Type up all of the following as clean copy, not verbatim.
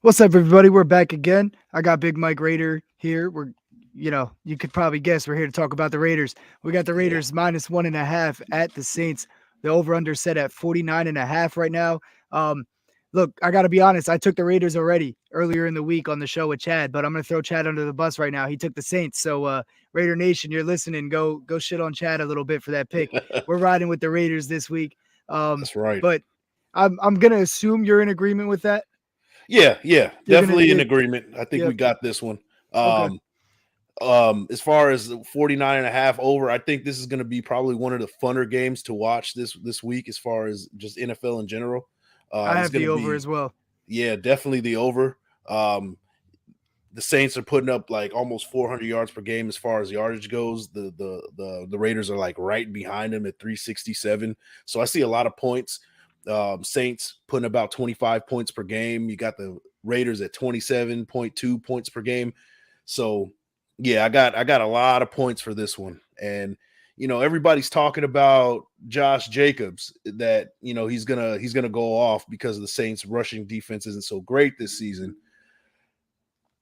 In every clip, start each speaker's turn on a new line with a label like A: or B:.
A: What's up, everybody? We're back again. I got Big Mike Raider here. You could probably guess we're here to talk about the Raiders. We got the
B: Yeah.
A: Raiders -1.5 at the Saints. The over/under set at 49.5 right now. Um, Look, I got to be honest. I took the Raiders already earlier in the week on the show with Chad, but I'm going to throw Chad under the bus right now. He took the Saints. So, Raider Nation, you're listening. Go shit on Chad a little bit for that pick. We're riding with the Raiders this week.
B: That's right.
A: But I'm going to assume you're in agreement with that.
B: Yeah,
A: You're gonna,
B: definitely in
A: you
B: agreement. I think we
A: Yep.
B: got this one.
A: Okay.
B: As far as the 49 and a half over, I think this is going to be probably one of the funner games to watch this week as far as just NFL in general.
A: I
B: It's
A: have
B: going
A: the
B: to
A: over
B: be,
A: as well.
B: yeah, definitely the over. The Saints are putting up like almost 400 yards per game as far as yardage goes. The Raiders are like right behind them at 367. So I see a lot of points. Saints putting about 25 points per game. You got the Raiders at 27.2 points per game. So yeah, I got a lot of points for this one. And everybody's talking about Josh Jacobs, that he's gonna go off because the Saints rushing defense isn't so great this season.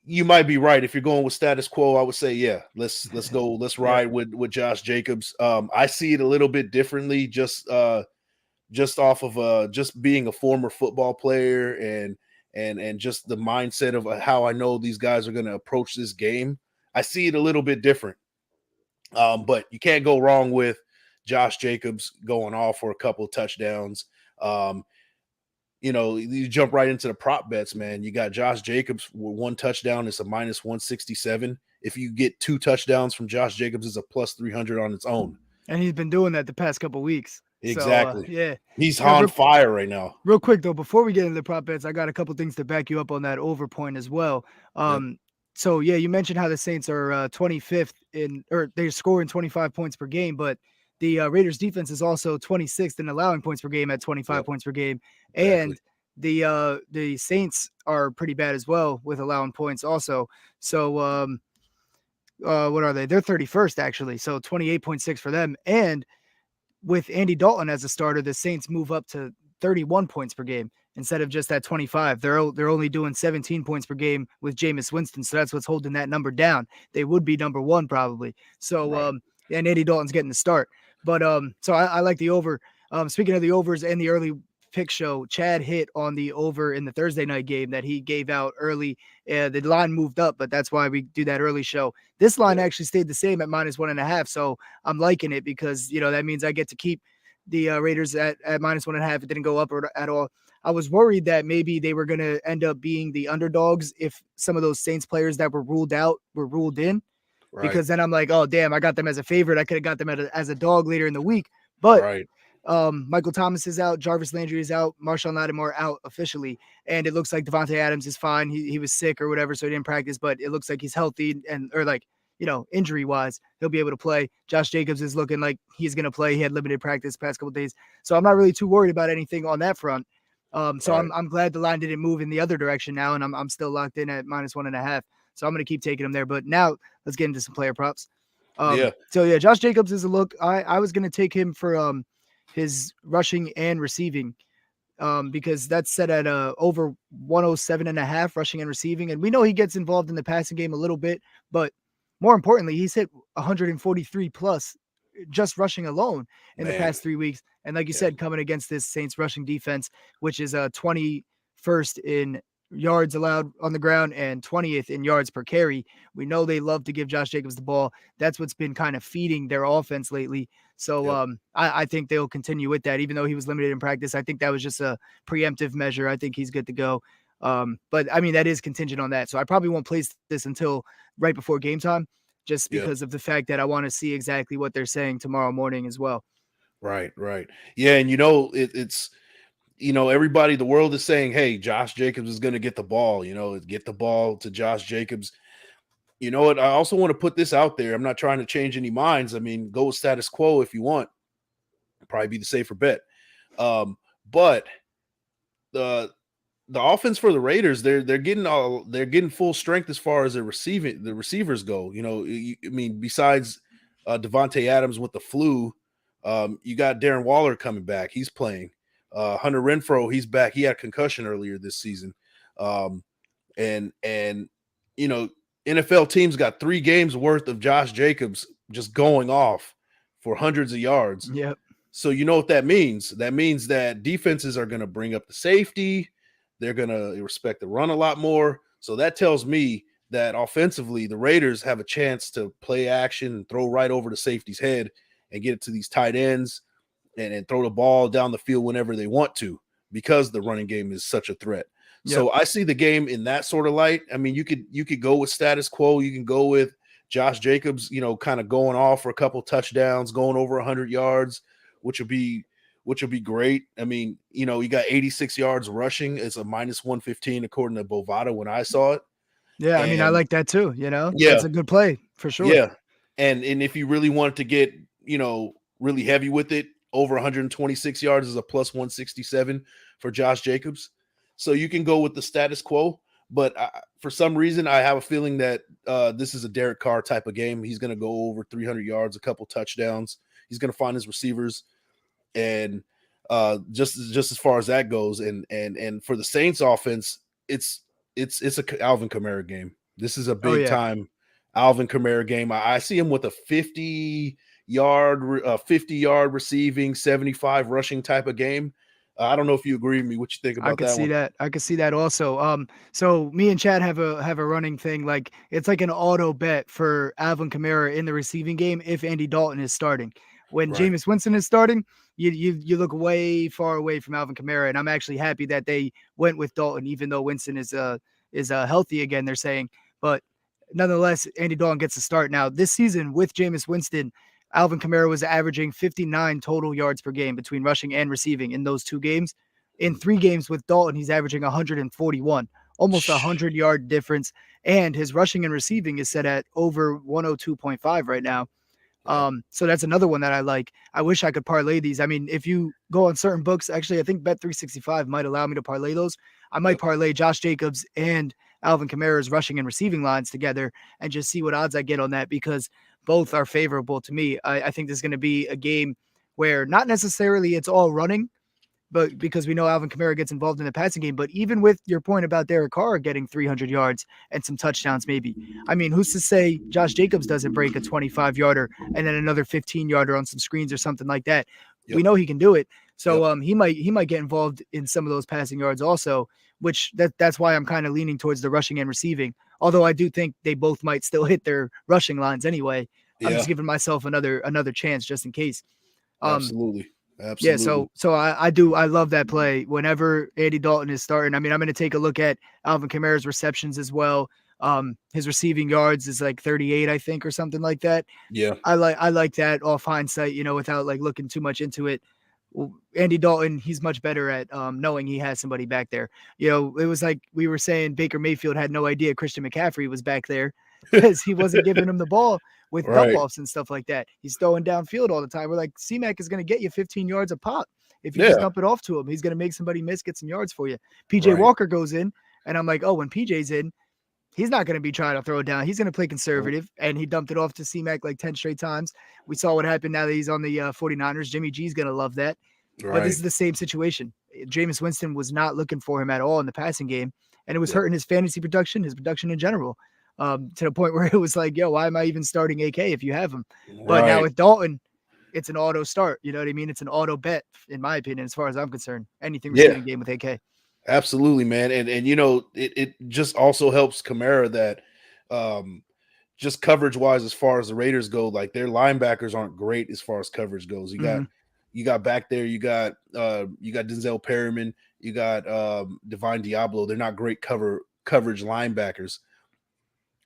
B: You might be right. If you're going with status quo, I would say, yeah, let's go, let's
A: Yep.
B: ride with Josh Jacobs. I see it a little bit differently, just off of just being a former football player and just the mindset of how I know these guys are going to approach this game. I see it a little bit different. But you can't go wrong with Josh Jacobs going off for a couple of touchdowns. Um, you jump right into the prop bets, man. You got Josh Jacobs with one touchdown, it's a -167. If you get two touchdowns from Josh Jacobs, it's a plus 300 on its own.
A: And he's been doing that the past couple weeks. So
B: Exactly.
A: yeah,
B: He's
A: yeah.
B: on fire right now.
A: Real quick though, before we get into the prop bets, I got a couple things to back you up on that over point as well.
B: Yep.
A: So yeah, you mentioned how the Saints are 25th or they're scoring 25 points per game, but the Raiders defense is also 26th in allowing points per game at 25
B: Yep.
A: points per game,
B: Exactly.
A: and the Saints are pretty bad as well with allowing points also. So what are they? They're 31st actually, so 28.6 for them. And with Andy Dalton as a starter, the Saints move up to 31 points per game instead of just that 25. They're only doing 17 points per game with Jameis Winston, so that's what's holding that number down. They would be number one probably. So
B: Right.
A: and Andy Dalton's getting the start. But so I like the over. Speaking of the overs and the early pick show, Chad hit on the over in the Thursday night game that he gave out early. The line moved up, but that's why we do that early show. This line
B: Yeah.
A: actually stayed the same at -1.5. So I'm liking it because that means I get to keep the Raiders at -1.5. It didn't go up at all. I was worried that maybe they were going to end up being the underdogs if some of those Saints players that were ruled out were ruled in,
B: Right.
A: because then I'm like, oh damn, I got them as a favorite. I could have got them as a dog later in the week, but
B: Right.
A: Michael Thomas is out, Jarvis Landry is out, Marshawn Lattimore out officially, and it looks like Devontae Adams is fine. He was sick or whatever, so he didn't practice, but it looks like he's healthy and or like injury wise, he'll be able to play. Josh Jacobs is looking like he's going to play. He had limited practice past couple days, so I'm not really too worried about anything on that front. So
B: Right.
A: I'm glad the line didn't move in the other direction now, and I'm still locked in at -1.5. So I'm going to keep taking him there. But now let's get into some player props.
B: Yeah.
A: So yeah, Josh Jacobs is a look. I was going to take him for his rushing and receiving, because that's set at over 107.5 rushing and receiving. And we know he gets involved in the passing game a little bit, but more importantly, he's hit 143 plus just rushing alone in the
B: Man.
A: past 3 weeks. And like you
B: Yeah.
A: said, coming against this Saints rushing defense, which is 21st in yards allowed on the ground and 20th in yards per carry. We know they love to give Josh Jacobs the ball. That's what's been kind of feeding their offense lately. So
B: Yep.
A: I think they'll continue with that, even though he was limited in practice. I think that was just a preemptive measure. I think he's good to go. But I mean, that is contingent on that. So I probably won't place this until right before game time, just
B: Yep.
A: because of the fact that I want to see exactly what they're saying tomorrow morning as well.
B: Right. Right. Yeah. And it's everybody, the world is saying, hey, Josh Jacobs is going to get the ball, get the ball to Josh Jacobs. You know what? I also want to put this out there. I'm not trying to change any minds. I mean, go with status quo if you want. Probably be the safer bet. But the offense for the Raiders, they're getting full strength as far as the receivers go. I mean, besides Devontae Adams with the flu, you got Darren Waller coming back. He's playing. Hunter Renfro, he's back. He had concussion earlier this season. Um, and you know, NFL teams got 3 games worth of Josh Jacobs just going off for hundreds of yards.
A: Yep.
B: So you know what that means? That means that defenses are going to bring up the safety. They're going to respect the run a lot more. So that tells me that offensively, the Raiders have a chance to play action and throw right over the safety's head and get it to these tight ends and throw the ball down the field whenever they want to, because the running game is such a threat.
A: Yep.
B: So I see the game in that sort of light. I mean, you could go with status quo. You can go with Josh Jacobs, kind of going off for a couple touchdowns, going over 100 yards, which would be great. I mean, you got 86 yards rushing. It's a minus 115 according to Bovada when I saw it.
A: Yeah, I mean, I like that too.
B: Yeah,
A: that's a good play for sure.
B: Yeah, and if you really wanted to get really heavy with it, over 126 yards is a plus 167 for Josh Jacobs. So you can go with the status quo, but for some reason I have a feeling that this is a Derek Carr type of game. He's going to go over 300 yards, a couple touchdowns. He's going to find his receivers, and just as far as that goes, and for the Saints offense, it's a Alvin Kamara game. This is a big time Alvin Kamara game. I see him with a 50 yard receiving, 75 rushing type of game. I don't know if you agree with me. What you think about that?
A: I could see that also. So me and Chad have a running thing. Like, it's like an auto bet for Alvin Kamara in the receiving game if Andy Dalton is starting. When Jameis Winston is starting, you look way far away from Alvin Kamara, and I'm actually happy that they went with Dalton, even though Winston is healthy again, they're saying. But nonetheless, Andy Dalton gets a start. Now, this season with Jameis Winston, Alvin Kamara was averaging 59 total yards per game between rushing and receiving in those 2 games. In 3 games with Dalton, he's averaging 141, almost 100-yard difference. And his rushing and receiving is set at over 102.5 right now. So that's another one that I like. I wish I could parlay these. I mean, if you go on certain books, actually, I think Bet365 might allow me to parlay those. I might parlay Josh Jacobs and Alvin Kamara's rushing and receiving lines together and just see what odds I get on that, because both are favorable to me. I think this is going to be a game where not necessarily it's all running, but because we know Alvin Kamara gets involved in the passing game. But even with your point about Derek Carr getting 300 yards and some touchdowns, maybe. I mean, who's to say Josh Jacobs doesn't break a 25-yarder and then another 15-yarder on some screens or something like that? Yep. We know he can do it. So he might get involved in some of those passing yards also, which that's why I'm kind of leaning towards the rushing and receiving. Although I do think they both might still hit their rushing lines anyway. I'm just giving myself another chance just in case.
B: Absolutely.
A: Yeah, so I love that play whenever Andy Dalton is starting. I mean, I'm going to take a look at Alvin Kamara's receptions as well. His receiving yards is like 38, I think, or something like that.
B: Yeah,
A: I like that off hindsight, without like looking too much into it. Andy Dalton, he's much better at knowing he has somebody back there. It was like we were saying Baker Mayfield had no idea Christian McCaffrey was back there because he wasn't giving him the ball with dump-offs and stuff like that. He's throwing downfield all the time. We're like, C-Mac is going to get you 15 yards a pop. If you just dump it off to him, he's going to make somebody miss, get some yards for you. PJ Walker goes in, and I'm like, oh, when PJ's in, he's not going to be trying to throw it down. He's going to play conservative, and he dumped it off to C-Mac like 10 straight times. We saw what happened now that he's on the 49ers. Jimmy G's going to love that. But this is the same situation. Jameis Winston was not looking for him at all in the passing game, and it was hurting his fantasy production, his production in general. To the point where it was like, yo, why am I even starting AK if you have him? But now with Dalton, it's an auto start. You know what I mean? It's an auto bet, in my opinion, as far as I'm concerned. Anything receiving game with AK.
B: Absolutely, man. And it just also helps Kamara that just coverage wise, as far as the Raiders go, like their linebackers aren't great as far as coverage goes. You got back there, you got Denzel Perryman, you got Divine Diablo. They're not great coverage linebackers.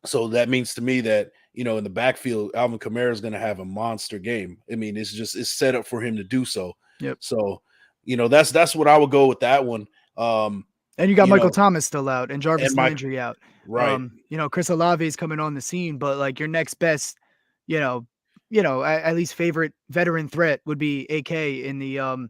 B: So that means to me that, in the backfield, Alvin Kamara is going to have a monster game. I mean, it's set up for him to do so.
A: Yep.
B: So, that's what I would go with that one.
A: And you got Michael Thomas still out and Jarvis Landry out.
B: Right.
A: Chris Olave is coming on the scene, but like your next best, at least favorite veteran threat would be AK in the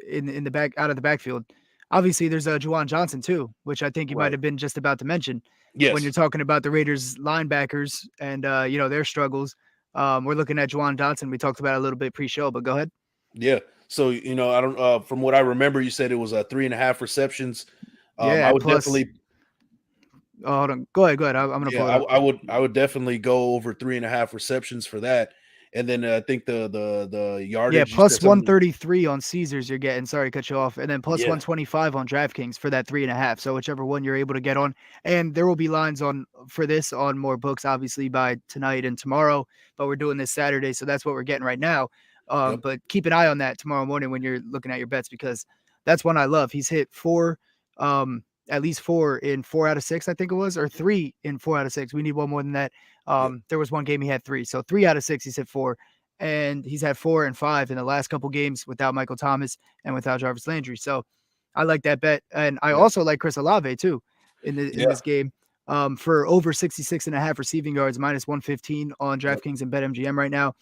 A: in the back, out of the backfield. Obviously, there's Juwan Johnson too, which I think you might have been just about to mention.
B: Yes.
A: When you're talking about the Raiders linebackers and their struggles, we're looking at Juwan Johnson. We talked about it a little bit pre-show, but go ahead.
B: Yeah. So I don't. From what I remember, you said it was 3.5 receptions. I would definitely.
A: Oh, hold on. Go ahead. Go ahead. I'm gonna
B: Yeah,
A: pull it up.
B: I would definitely go over 3.5 receptions for that. And then I think the
A: Yeah,
B: yardage, you said
A: plus
B: something.
A: 133 on Caesars you're getting. Sorry to cut you off. And then plus
B: Yeah,
A: 125 on DraftKings for that 3.5. So whichever one you're able to get on. And there will be lines on for this on more books, obviously, by tonight and tomorrow. But we're doing this Saturday, so that's what we're getting right now.
B: yep,
A: But keep an eye on that tomorrow morning when you're looking at your bets, because that's one I love. He's hit at least four in 4 out of 6, I think it was, or 3 in 4 out of 6. We need one more than that.
B: yep.
A: There was one game he had 3. So 3 out of 6, he's hit 4. And he's had 4 and 5 in the last couple games without Michael Thomas and without Jarvis Landry. So I like that bet. And I
B: Yep.
A: also like Chris Olave too in
B: Yeah.
A: this game for over 66.5 receiving yards, minus 115 on
B: Yep.
A: DraftKings and BetMGM right now.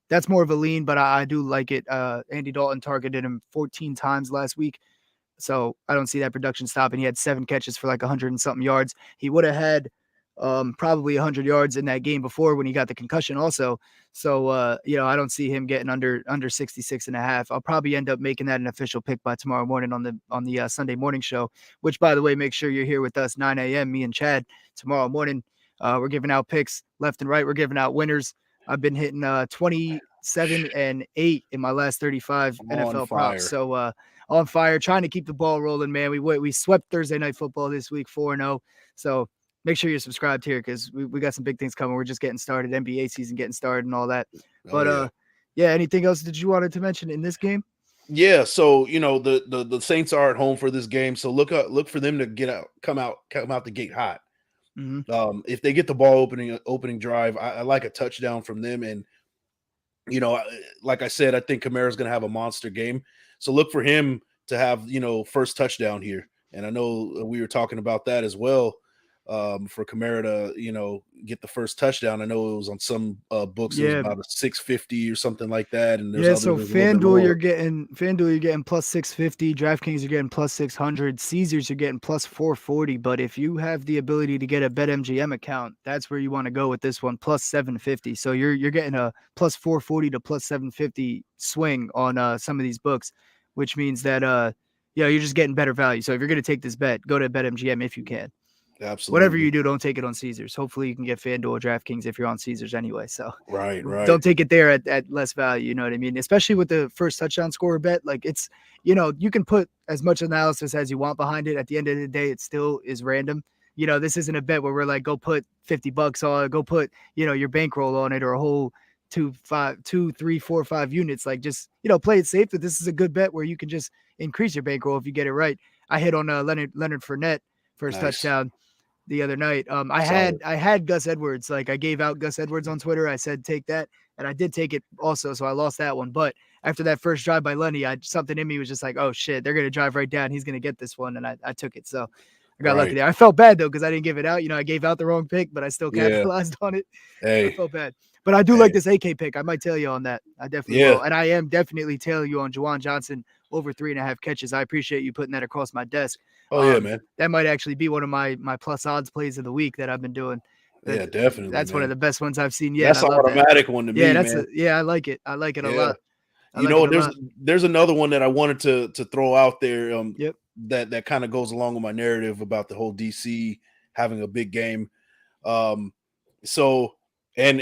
A: That's more of a lean, but I do like it. Andy Dalton targeted him 14 times last week. So I don't see that production stopping. He had 7 catches for like 100 and something yards. He would have had probably 100 yards in that game before when he got the concussion also. So, I don't see him getting under 66.5. I'll probably end up making that an official pick by tomorrow morning on the Sunday morning show, which, by the way, make sure you're here with us 9 a.m. Me and Chad tomorrow morning. We're giving out picks left and right. We're giving out winners. I've been hitting 27 and 8 in my last 35
B: On
A: NFL
B: fire.
A: props. So on fire, trying to keep the ball rolling, man. We swept Thursday Night Football this week 4-0. So make sure you're subscribed here because we got some big things coming. We're just getting started, NBA season getting started and all that. But yeah, anything else that you wanted to mention in this game?
B: Yeah, so the Saints are at home for this game, so look for them to come out the gate hot.
A: Mm-hmm.
B: If they get the ball opening drive, I like a touchdown from them, and like I said, I think Kamara's going to have a monster game, so look for him to have first touchdown here. And I know we were talking about that as well. For Kamara to get the first touchdown. I know it was on some books. It was about a 650 or something like that. And there's
A: so
B: others a little bit
A: FanDuel
B: lower.
A: you're getting plus 650. DraftKings you're getting plus 600. Caesars you're getting plus 440. But if you have the ability to get a BetMGM account, that's where you want to go with this one, plus 750. So you're getting a plus 440 to plus 750 swing on some of these books, which means that you're just getting better value. So if you're going to take this bet, go to BetMGM if you can.
B: Absolutely.
A: Whatever you do, don't take it on Caesars. Hopefully you can get FanDuel or DraftKings if you're on Caesars anyway. So
B: right.
A: Don't take it there at less value. You know what I mean? Especially with the first touchdown scorer bet. Like it's, you can put as much analysis as you want behind it. At the end of the day, it still is random. This isn't a bet where we're like, go put $50 on it, go put, your bankroll on it, or a whole 2, 3, 4, 5 units. Like just, play it safe. But this is a good bet where you can just increase your bankroll if you get it right. I hit on Leonard Fournette first touchdown the other night. I had Gus Edwards. Like I gave out Gus Edwards on Twitter. I said, take that. And I did take it also. So I lost that one. But after that first drive by Lenny, something in me was just like, oh shit, they're going to drive right down. He's going to get this one. And I took it. So I got lucky there. I felt bad though, because I didn't give it out. I gave out the wrong pick, but I still capitalized on it.
B: Hey,
A: I felt bad. But I do like this AK pick. I might tell you on that. I definitely will. And I am definitely telling you on Juwan Johnson over 3.5 catches. I appreciate you putting that across my desk.
B: Oh yeah, man.
A: That might actually be one of my plus odds plays of the week that I've been doing.
B: Yeah, definitely.
A: That's one of the best ones I've seen yet.
B: That's an automatic one to me.
A: I like it. I like it a lot.
B: There's another one that I wanted to throw out there.
A: Yep.
B: That kind of goes along with my narrative about the whole DC having a big game. And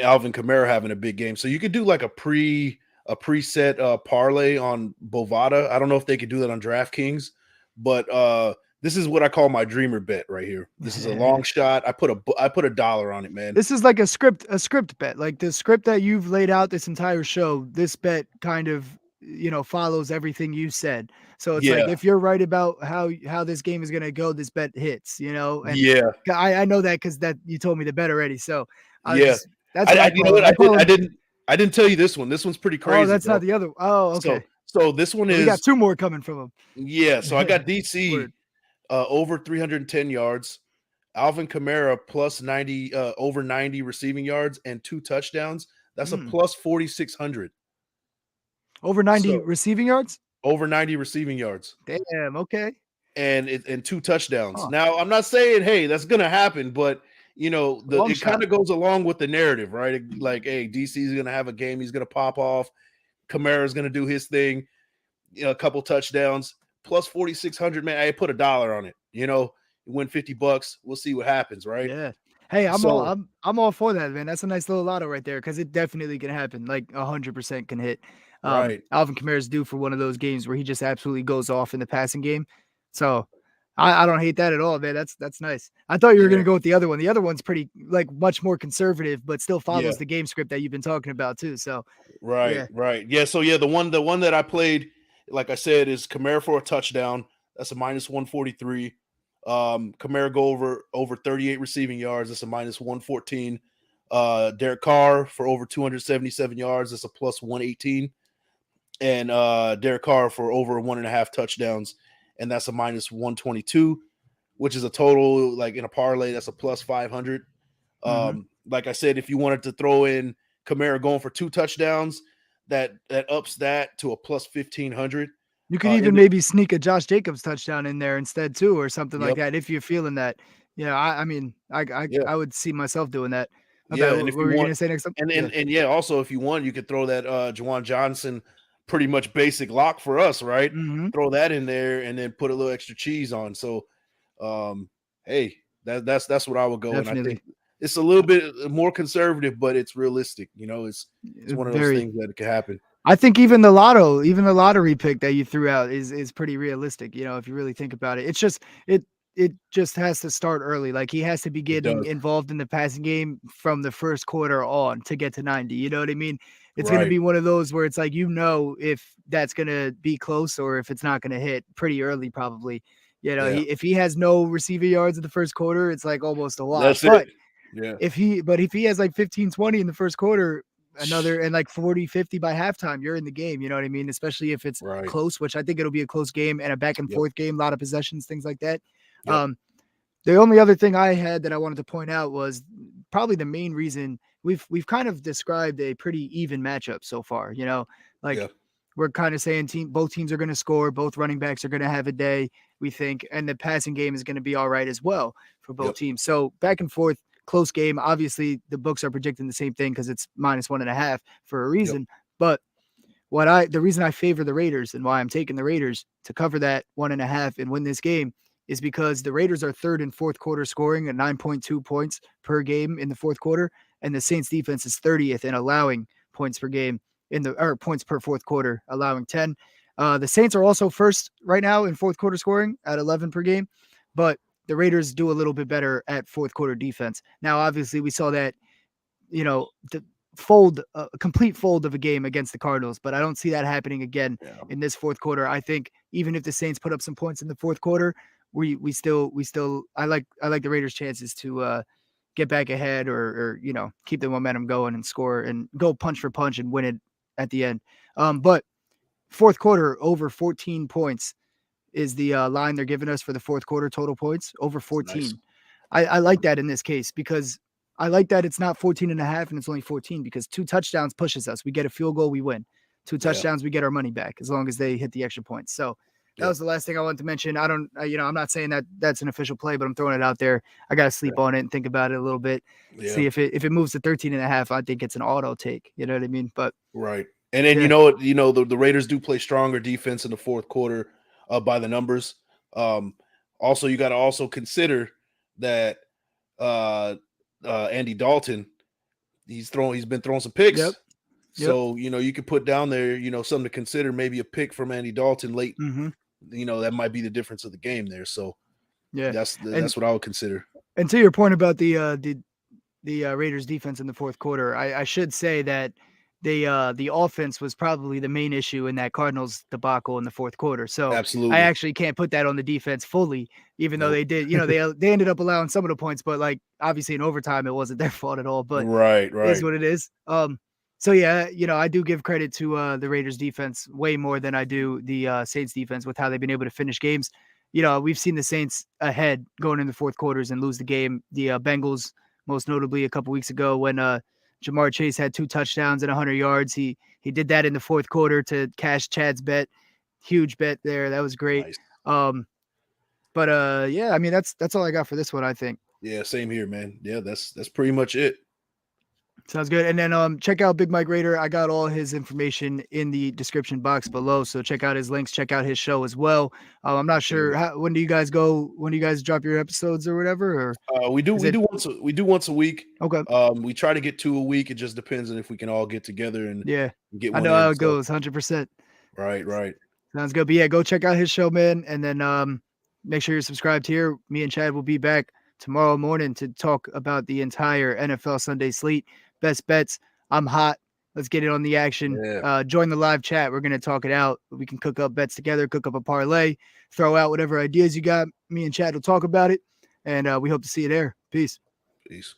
B: Alvin Kamara having a big game. So you could do like a preset parlay on Bovada. I don't know if they could do that on DraftKings, but this is what I call my dreamer bet right here. This is a long shot. I put $1 on it, man.
A: This is like a script bet. Like the script that you've laid out this entire show, this bet kind of, follows everything you said. So it's like, if you're right about how this game is going to go, this bet hits, and I know that because that you told me the bet already. So that's what
B: I didn't tell you this one. This one's pretty crazy.
A: Oh, that's not the other. Oh, okay.
B: So this one is.
A: We got 2 more coming from him.
B: Yeah. So I got DC over 310 yards, Alvin Kamara plus 90 over 90 receiving yards and 2 touchdowns. That's a plus 4,600.
A: Over 90 receiving yards.
B: Over 90 receiving yards.
A: Damn. Okay.
B: And 2 touchdowns. Huh. Now I'm not saying hey that's gonna happen, but. It kind of goes along with the narrative, right? Like, hey, DC is going to have a game. He's going to pop off. Kamara's going to do his thing, a couple touchdowns, plus 4,600, man. I put $1 on it. win $50. We'll see what happens, right?
A: Yeah. Hey,
B: So
A: I'm all for that, man. That's a nice little lotto right there because it definitely can happen. Like 100% can hit.
B: right.
A: Alvin Kamara's due for one of those games where he just absolutely goes off in the passing game. So I don't hate that at all, man. That's nice. I thought you were
B: Yeah.
A: gonna go with the other one. The other one's pretty like much more conservative, but still
B: Yeah.
A: follows the game script that you've been talking about too. So
B: Right,
A: yeah.
B: right. Yeah, so yeah, the one that I played, like I said, is Kamara for a touchdown. That's a minus 143. Kamara go over 38 receiving yards. That's a minus 114. Derek Carr for over 277 yards. That's a plus 118. And Derek Carr for over 1.5 touchdowns, and that's a minus 122, which is a total like in a parlay. That's a plus 500.
A: Mm-hmm.
B: Like I said, if you wanted to throw in Kamara going for 2 touchdowns, that ups that to a plus 1,500.
A: You could even
B: And
A: maybe sneak a Josh Jacobs touchdown in there instead too, or something like
B: yep,
A: that if you're feeling that. Yeah, I mean,
B: yeah,
A: I would see myself doing that. My bad.
B: yeah. And
A: What
B: if you
A: were you
B: want,
A: gonna say next up?
B: and
A: Yeah.
B: yeah, also if you want, you could throw that Juwan Johnson, pretty much basic lock for us, right?
A: Mm-hmm.
B: Throw that in there and then put a little extra cheese on. So, hey, that's what I would go. And I
A: Definitely.
B: think it's a little bit more conservative, but it's realistic. It's one of those
A: Very.
B: things that could happen.
A: I think even the lottery pick that you threw out is pretty realistic. You know, if you really think about it, it's just it just has to start early. Like he has to be
B: It
A: getting
B: does.
A: involved in the passing game from the first quarter on to get to 90. You know what I mean? It's gonna
B: Right.
A: be one of those where it's like if that's gonna be close or if it's not gonna hit pretty early, probably. You know,
B: Yeah.
A: if he has no receiver yards in the first quarter, it's like almost a lock.
B: That's it. Yeah.
A: If he has like 15, 20 in the first quarter, another and like 40, 50 by halftime, you're in the game. You know what I mean? Especially if it's
B: Right.
A: close, which I think it'll be a close game and a back and
B: Yep.
A: forth game, a lot of possessions, things like that.
B: Yep.
A: Um, the only other thing I had that I wanted to point out was probably the main reason we've kind of described a pretty even matchup so far. You know,
B: Yeah.
A: like we're kind of saying both teams are going to score, both running backs are going to have a day, we think, and the passing game is going to be all right as well for both
B: Yep.
A: teams. So back and forth, close game. Obviously, the books are predicting the same thing because it's minus 1.5 for a
B: Yep.
A: reason. But the reason I favor the Raiders and why I'm taking the Raiders to cover that 1.5 and win this game is because the Raiders are third and fourth quarter scoring at 9.2 points per game in the fourth quarter, and the Saints defense is 30th in allowing points per game points per fourth quarter, allowing 10. The Saints are also first right now in fourth quarter scoring at 11 per game, but the Raiders do a little bit better at fourth quarter defense. Now, obviously, we saw that, the complete fold of a game against the Cardinals, but I don't see that happening again
B: Yeah.
A: in this fourth quarter. I think even if the Saints put up some points in the fourth quarter, we still I like the Raiders' chances to get back ahead or keep the momentum going and score and go punch for punch and win it at the end. But fourth quarter over 14 points is the line they're giving us for the fourth quarter total points over
B: Nice.
A: 14. I like that in this case because I like that it's not 14.5 and it's only 14 because 2 touchdowns pushes us. We get a field goal, we win. 2
B: Yeah.
A: touchdowns, we get our money back as long as they hit the extra points. So that
B: Yep.
A: was the last thing I wanted to mention. I don't, I'm not saying that that's an official play, but I'm throwing it out there. I got to sleep on it and think about it a little bit.
B: Yeah.
A: See if it moves to 13.5, I think it's an auto take. You know what I mean? But
B: Right. And then
A: yeah,
B: the Raiders do play stronger defense in the fourth quarter by the numbers. Also, you got to also consider that uh, Andy Dalton, he's been throwing some
A: yep,
B: picks.
A: yep.
B: So, you could put down there, something to consider, maybe a pick from Andy Dalton late.
A: Mm-hmm.
B: That might be the difference of the game there. So
A: Yeah, and
B: that's what I would consider.
A: to your point about the Raiders defense in the fourth quarter, I should say that the offense was probably the main issue in that Cardinals debacle in the fourth quarter. So I
B: Absolutely.
A: actually can't put that on the defense fully, even though
B: Nope.
A: they did, they ended up allowing some of the points, but like obviously in overtime it wasn't their fault at all. But
B: Right,
A: it is
B: right.
A: what it is. So yeah, I do give credit to the Raiders defense way more than I do the Saints defense with how they've been able to finish games. We've seen the Saints ahead going in the fourth quarters and lose the game. The Bengals, most notably a couple weeks ago when Jamar Chase had 2 touchdowns and 100 yards. He did that in the fourth quarter to cash Chad's bet. Huge bet there. That was great.
B: Nice.
A: But yeah, I mean that's all I got for this one, I think.
B: Yeah, same here, man. Yeah, that's pretty much it.
A: Sounds good. And then check out Big Mike Raider. I got all his information in the description box below. So check out his links, check out his show as well. I'm not sure when do you guys drop your episodes or whatever? Or
B: We do once a week.
A: okay.
B: We try to get 2 a week. It just depends on if we can all get together and
A: Yeah.
B: get
A: I
B: one
A: know
B: in.
A: how it goes, 100%.
B: Right.
A: Sounds good. But yeah, go check out his show, man. And then make sure you're subscribed here. Me and Chad will be back tomorrow morning to talk about the entire NFL Sunday slate. Best bets. I'm hot. Let's get it on the action.
B: Yeah.
A: Join the live chat. We're going to talk it out. We can cook up bets together, cook up a parlay, throw out whatever ideas you got. Me and Chad will talk about it. And we hope to see you there. Peace.
B: Peace.